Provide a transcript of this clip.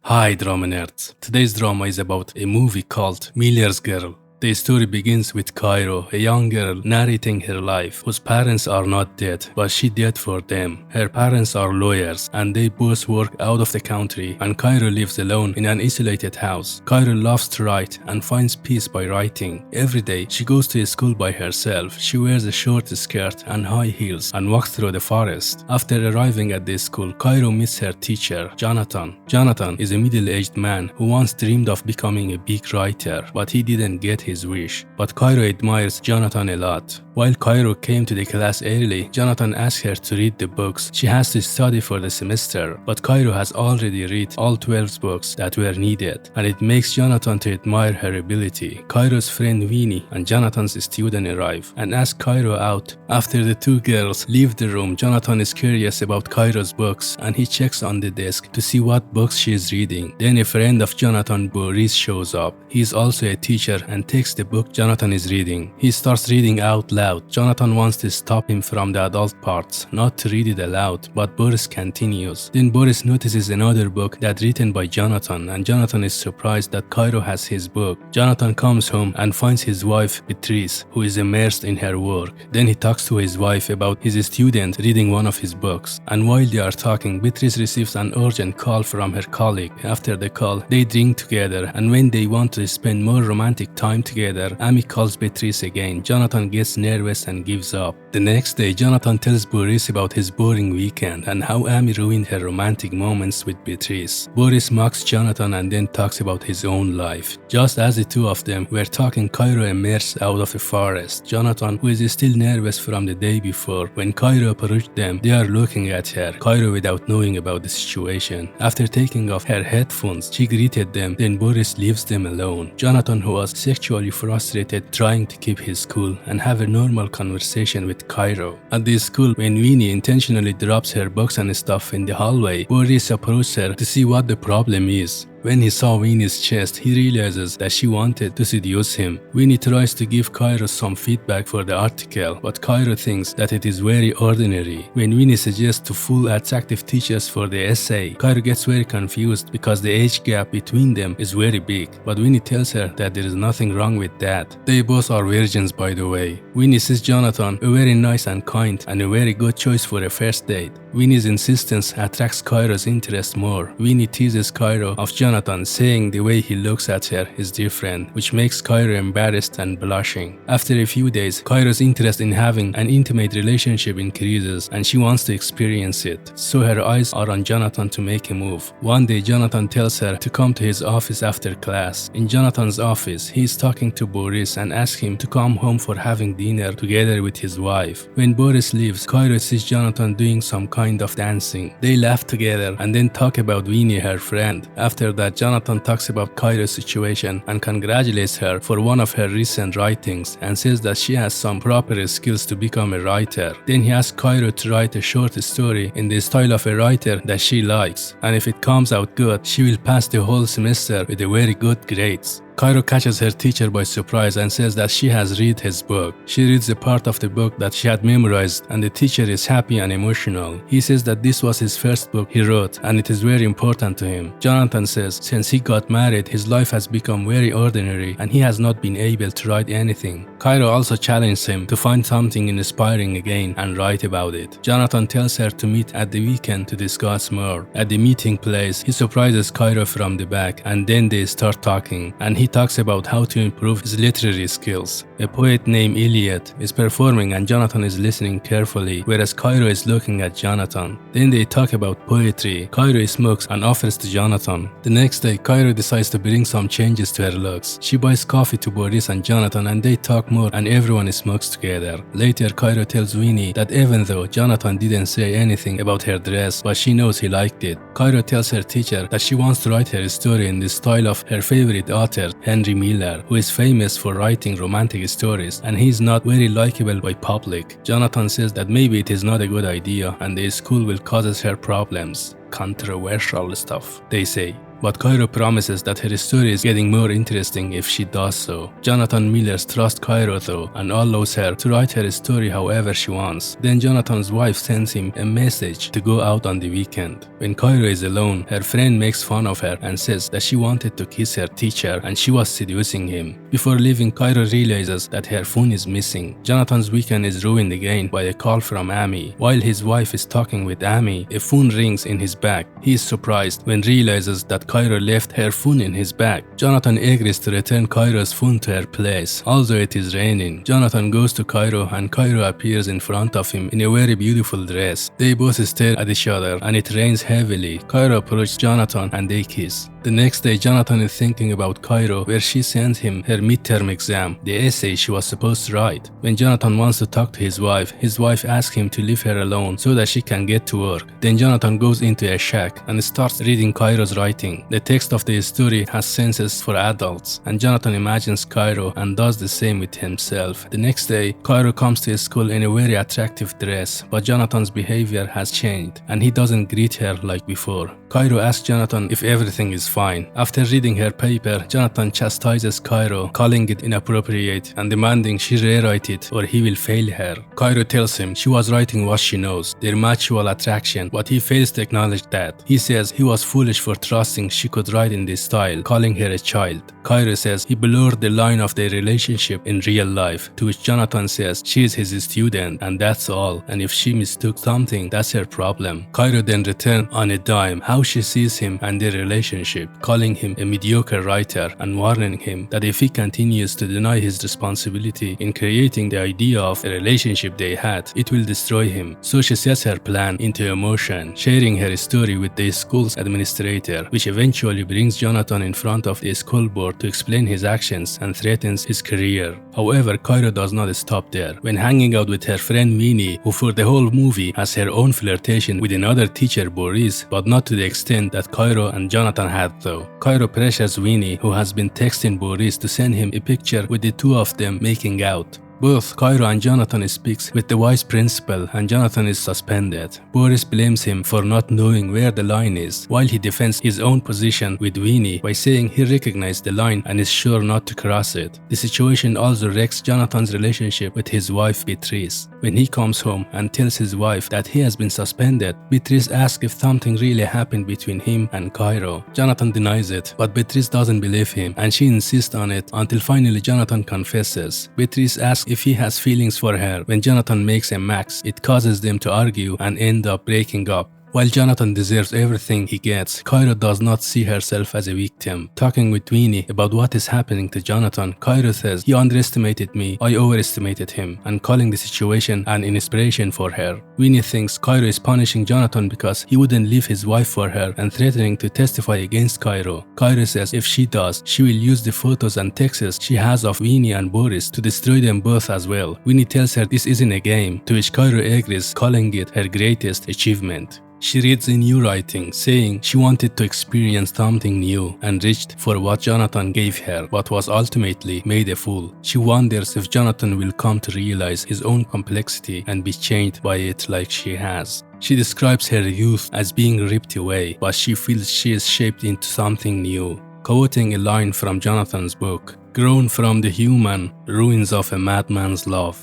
Hi, drama nerds. Today's drama is about a movie called Miller's Girl. The story begins with Cairo, a young girl narrating her life, whose parents are not dead, but she dead for them. Her parents are lawyers, and they both work out of the country, and Cairo lives alone in an isolated house. Cairo loves to write and finds peace by writing. Every day, she goes to school by herself. She wears a short skirt and high heels and walks through the forest. After arriving at the school, Cairo meets her teacher, Jonathan. Jonathan is a middle-aged man who once dreamed of becoming a big writer, but he didn't get his wish. But Cairo admires Jonathan a lot. While Cairo came to the class early, Jonathan asked her to read the books she has to study for the semester, but Cairo has already read all 12 books that were needed, and it makes Jonathan to admire her ability. Cairo's friend Winnie and Jonathan's student arrive and ask Cairo out. After the two girls leave the room, Jonathan is curious about Cairo's books and he checks on the desk to see what books she is reading. Then a friend of Jonathan, Boris, shows up. He is also a teacher and takes the book Jonathan is reading. He starts reading out loud. Jonathan wants to stop him from the adult parts, not to read it aloud, but Boris continues. Then Boris notices another book that's written by Jonathan, and Jonathan is surprised that Cairo has his book. Jonathan comes home and finds his wife, Beatrice, who is immersed in her work. Then he talks to his wife about his student reading one of his books, and while they are talking, Beatrice receives an urgent call from her colleague. After the call, they drink together, and when they want to spend more romantic time together, Amy calls Beatrice again. Jonathan gets nervous and gives up. The next day, Jonathan tells Boris about his boring weekend and how Amy ruined her romantic moments with Beatrice. Boris mocks Jonathan and then talks about his own life. Just as the two of them were talking, Cairo emerged out of the forest. Jonathan, who is still nervous from the day before, when Cairo approached them, they are looking at her, Cairo without knowing about the situation. After taking off her headphones, she greeted them, then Boris leaves them alone. Jonathan, who was sexually frustrated, trying to keep his cool and have a normal conversation with Cairo. At the school, when Winnie intentionally drops her books and stuff in the hallway, Boris approaches her to see what the problem is. When he saw Winnie's chest, he realizes that she wanted to seduce him. Winnie tries to give Cairo some feedback for the article, but Cairo thinks that it is very ordinary. When Winnie suggests to fool attractive teachers for the essay, Cairo gets very confused because the age gap between them is very big, but Winnie tells her that there is nothing wrong with that. They both are virgins, by the way. Winnie sees Jonathan a very nice and kind and a very good choice for a first date. Winnie's insistence attracts Cairo's interest more. Winnie teases Cairo of Jonathan, saying the way he looks at her is different, which makes Cairo embarrassed and blushing. After a few days, Cairo's interest in having an intimate relationship increases and she wants to experience it, so her eyes are on Jonathan to make a move. One day, Jonathan tells her to come to his office after class. In Jonathan's office, he is talking to Boris and asks him to come home for having dinner together with his wife. When Boris leaves, Cairo sees Jonathan doing some kind of dancing. They laugh together and then talk about Winnie, her friend. After that, Jonathan talks about Cairo's situation and congratulates her for one of her recent writings and says that she has some proper skills to become a writer. Then he asks Cairo to write a short story in the style of a writer that she likes, and if it comes out good, she will pass the whole semester with a very good grades. Cairo catches her teacher by surprise and says that she has read his book. She reads the part of the book that she had memorized and the teacher is happy and emotional. He says that this was his first book he wrote and it is very important to him. Jonathan says since he got married, his life has become very ordinary and he has not been able to write anything. Cairo also challenges him to find something inspiring again and write about it. Jonathan tells her to meet at the weekend to discuss more. At the meeting place, he surprises Cairo from the back and then they start talking and he talks about how to improve his literary skills. A poet named Eliot is performing and Jonathan is listening carefully, whereas Cairo is looking at Jonathan. Then they talk about poetry. Cairo smokes and offers to Jonathan. The next day, Cairo decides to bring some changes to her looks. She buys coffee to Boris and Jonathan and they talk more and everyone smokes together. Later, Cairo tells Winnie that even though Jonathan didn't say anything about her dress, but she knows he liked it. Cairo tells her teacher that she wants to write her story in the style of her favorite author, Henry Miller, who is famous for writing romantic stories and he is not very likable by public. Jonathan says that maybe it is not a good idea and the school will cause her problems. Controversial stuff, they say. but Cairo promises that her story is getting more interesting if she does so. Jonathan Miller trusts Cairo though and allows her to write her story however she wants. Then Jonathan's wife sends him a message to go out on the weekend. When Cairo is alone, her friend makes fun of her and says that she wanted to kiss her teacher and she was seducing him. Before leaving, Cairo realizes that her phone is missing. Jonathan's weekend is ruined again by a call from Amy. While his wife is talking with Amy, a phone rings in his bag. He is surprised when realizes that Cairo left her phone in his bag. Jonathan agrees to return Cairo's phone to her place. Although it is raining, Jonathan goes to Cairo and Cairo appears in front of him in a very beautiful dress. They both stare at each other and it rains heavily. Cairo approaches Jonathan and they kiss. The next day, Jonathan is thinking about Cairo, where she sent him her midterm exam, the essay she was supposed to write. When Jonathan wants to talk to his wife asks him to leave her alone so that she can get to work. Then Jonathan goes into a shack and starts reading Cairo's writing. The text of the story has senses for adults, and Jonathan imagines Cairo and does the same with himself. The next day, Cairo comes to school in a very attractive dress, but Jonathan's behavior has changed, and he doesn't greet her like before. Cairo asks Jonathan if everything is fine. After reading her paper, Jonathan chastises Cairo, calling it inappropriate and demanding she rewrite it or he will fail her. Cairo tells him she was writing what she knows, their mutual attraction, but he fails to acknowledge that. He says he was foolish for trusting she could write in this style, calling her a child. Cairo says he blurred the line of their relationship in real life, to which Jonathan says she is his student and that's all, and if she mistook something, that's her problem. Cairo then returns on a dime how she sees him and their relationship, calling him a mediocre writer and warning him that if he continues to deny his responsibility in creating the idea of a relationship they had, it will destroy him. So she sets her plan into motion, sharing her story with the school's administrator, which eventually brings Jonathan in front of the school board to explain his actions and threatens his career. However, Cairo does not stop there. When hanging out with her friend Winnie, who for the whole movie has her own flirtation with another teacher Boris, but not to the extent that Cairo and Jonathan had though. Cairo pressures Winnie, who has been texting Boris, to send him a picture with the two of them making out. Both Cairo and Jonathan speaks with the vice principal and Jonathan is suspended. Boris blames him for not knowing where the line is, while he defends his own position with Winnie by saying he recognized the line and is sure not to cross it. The situation also wrecks Jonathan's relationship with his wife Beatrice. When he comes home and tells his wife that he has been suspended, Beatrice asks if something really happened between him and Cairo. Jonathan denies it, but Beatrice doesn't believe him and she insists on it until finally Jonathan confesses. Beatrice asks if he has feelings for her. When Jonathan makes a max, it causes them to argue and end up breaking up. While Jonathan deserves everything he gets, Cairo does not see herself as a victim. Talking with Winnie about what is happening to Jonathan, Cairo says, "He underestimated me, I overestimated him," and calling the situation an inspiration for her. Winnie thinks Cairo is punishing Jonathan because he wouldn't leave his wife for her and threatening to testify against Cairo. Cairo says if she does, she will use the photos and texts she has of Winnie and Boris to destroy them both as well. Winnie tells her this isn't a game, to which Cairo agrees, calling it her greatest achievement. She reads a new writing, saying she wanted to experience something new and reached for what Jonathan gave her, but was ultimately made a fool. She wonders if Jonathan will come to realize his own complexity and be changed by it like she has. She describes her youth as being ripped away, but she feels she is shaped into something new. Quoting a line from Jonathan's book, "Grown from the human ruins of a madman's love."